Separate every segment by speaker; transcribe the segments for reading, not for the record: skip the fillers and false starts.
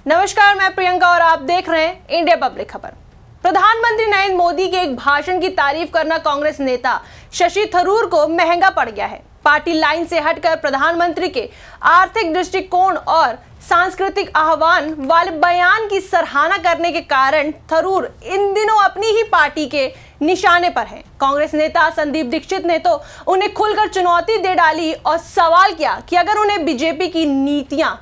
Speaker 1: नमस्कार, मैं प्रियंका और आप देख रहे हैं इंडिया पब्लिक खबर। प्रधानमंत्री नरेंद्र मोदी के एक भाषण की तारीफ करना कांग्रेस नेता शशि थरूर को महंगा पड़ गया है। पार्टी लाइन से हटकर प्रधानमंत्री के आर्थिक दृष्टिकोण और सांस्कृतिक आह्वान वाले बयान की सराहना करने के कारण थरूर इन दिनों अपनी ही पार्टी के निशाने पर हैं। कांग्रेस नेता संदीप दीक्षित ने तो उन्हें खुलकर चुनौती दे डाली और सवाल किया कि अगर उन्हें बीजेपी की नीतियां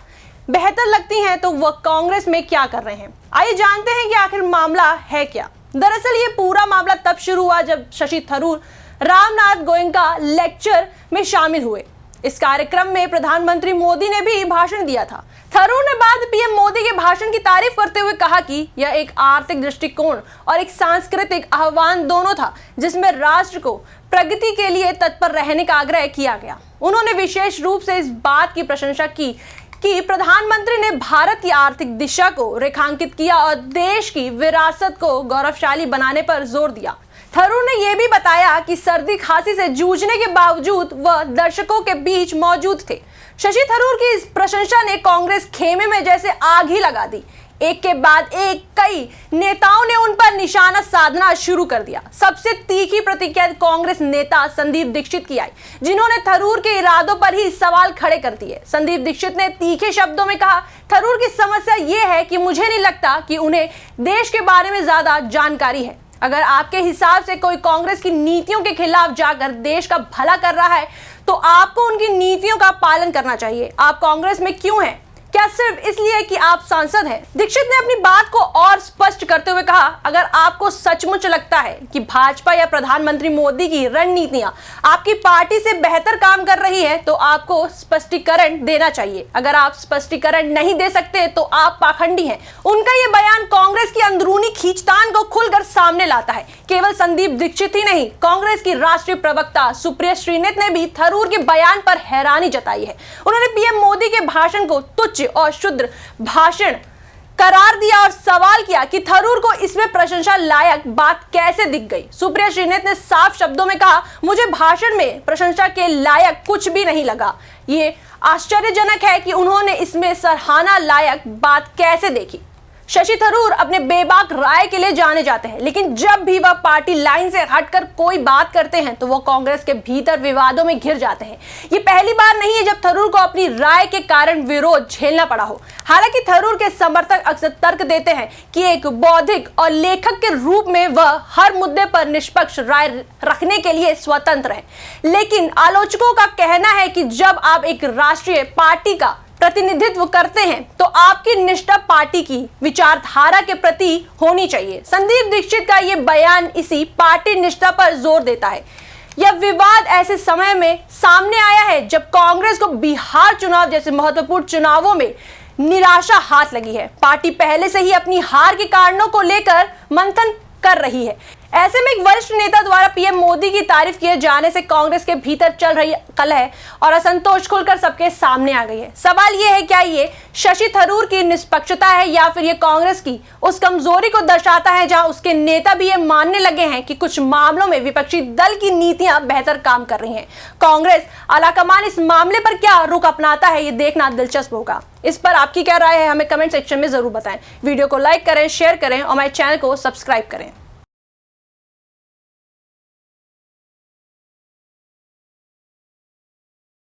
Speaker 1: बेहतर लगती हैं तो वह कांग्रेस में क्या कर रहे हैं। आइए जानते हैं कि आखिर मामला है क्या। दरअसल ये पूरा मामला तब शुरू हुआ जब शशि थरूर रामनाथ गोयनका लेक्चर में शामिल हुए। इस कार्यक्रम में प्रधानमंत्री मोदी ने भी भाषण दिया था। थरूर ने बाद पीएम मोदी के भाषण की तारीफ करते हुए कहा कि यह एक आर्थिक दृष्टिकोण और एक सांस्कृतिक आह्वान दोनों था, जिसमें राष्ट्र को प्रगति के लिए तत्पर रहने का आग्रह किया गया। उन्होंने विशेष रूप से इस बात की प्रशंसा की कि प्रधानमंत्री ने भारत की आर्थिक दिशा को रेखांकित किया और देश की विरासत को गौरवशाली बनाने पर जोर दिया। थरूर ने यह भी बताया कि सर्दी खांसी से जूझने के बावजूद वह दर्शकों के बीच मौजूद थे। शशि थरूर की इस प्रशंसा ने कांग्रेस खेमे में जैसे आग ही लगा दी। एक के बाद एक कई नेताओं ने उन पर निशाना साधना शुरू कर दिया। सबसे तीखी प्रतिक्रिया कांग्रेस नेता संदीप दीक्षित की आई, जिन्होंने थरूर के इरादों पर ही सवाल खड़े कर दिए। संदीप दीक्षित ने तीखे शब्दों में कहा, थरूर की समस्या यह है कि मुझे नहीं लगता कि उन्हें देश के बारे में ज्यादा जानकारी है। अगर आपके हिसाब से कोई कांग्रेस की नीतियों के खिलाफ जाकर देश का भला कर रहा है तो आपको उनकी नीतियों का पालन करना चाहिए। आप कांग्रेस में क्यों हैं? क्या सिर्फ इसलिए कि आप सांसद हैं? दीक्षित ने अपनी बात को और स्पष्ट करते हुए कहा, अगर आपको सचमुच लगता है कि भाजपा या प्रधानमंत्री मोदी की रणनीतियां आपकी पार्टी से बेहतर काम कर रही है तो आपको स्पष्टीकरण देना चाहिए। अगर आप स्पष्टीकरण नहीं दे सकते तो आप पाखंडी हैं। उनका यह बयान कांग्रेस की अंदरूनी खींचतान को खुलकर सामने लाता है। केवल संदीप दीक्षित ही नहीं, कांग्रेस की राष्ट्रीय प्रवक्ता सुप्रिया श्रीनेत ने भी थरूर के बयान पर हैरानी जताई है। उन्होंने पीएम मोदी के भाषण को तुच्छ और शुद्र भाषण करार दिया और सवाल किया कि थरूर को इसमें प्रशंसा लायक बात कैसे दिख गई। सुप्रिया श्रीनेत ने साफ शब्दों में कहा, मुझे भाषण में प्रशंसा के लायक कुछ भी नहीं लगा। ये आश्चर्यजनक है कि उन्होंने इसमें सराहना लायक बात कैसे देखी। शशि थरूर अपने बेबाक राय के लिए जाने जाते हैं, लेकिन जब भी वह पार्टी लाइन से हटकर कोई बात करते हैं तो वो कांग्रेस के भीतर विवादों में घिर जाते हैं। ये पहली बार नहीं है जब थरूर को अपनी राय के कारण विरोध झेलना पड़ा हो। हालांकि थरूर के समर्थक अक्सर तर्क देते हैं कि एक बौद्धिक और लेखक के रूप में वह हर मुद्दे पर निष्पक्ष राय रखने के लिए स्वतंत्र है, लेकिन आलोचकों का कहना है कि जब आप एक राष्ट्रीय पार्टी का प्रतिनिधित्व करते हैं तो आपकी निष्ठा पार्टी की विचारधारा के प्रति होनी चाहिए। संदीप दीक्षित का यह बयान इसी पार्टी निष्ठा पर जोर देता है। यह विवाद ऐसे समय में सामने आया है जब कांग्रेस को बिहार चुनाव जैसे महत्वपूर्ण चुनावों में निराशा हाथ लगी है। पार्टी पहले से ही अपनी हार के कारणों को लेकर मंथन कर रही है। ऐसे में एक वरिष्ठ नेता द्वारा पीएम मोदी की तारीफ किए जाने से कांग्रेस के भीतर चल रही कलह और असंतोष खुलकर सबके सामने आ गई है। सवाल यह है, क्या ये शशि थरूर की निष्पक्षता है या फिर ये कांग्रेस की उस कमजोरी को दर्शाता है जहां उसके नेता भी ये मानने लगे हैं कि कुछ मामलों में विपक्षी दल की नीतियां बेहतर काम कर रही हैं। कांग्रेस आलाकमान इस मामले पर क्या रुख अपनाता है, ये देखना दिलचस्प होगा। इस पर आपकी क्या राय है, हमें कमेंट सेक्शन में जरूर बताएं। वीडियो को लाइक करें, शेयर करें और हमारे चैनल को सब्सक्राइब करें।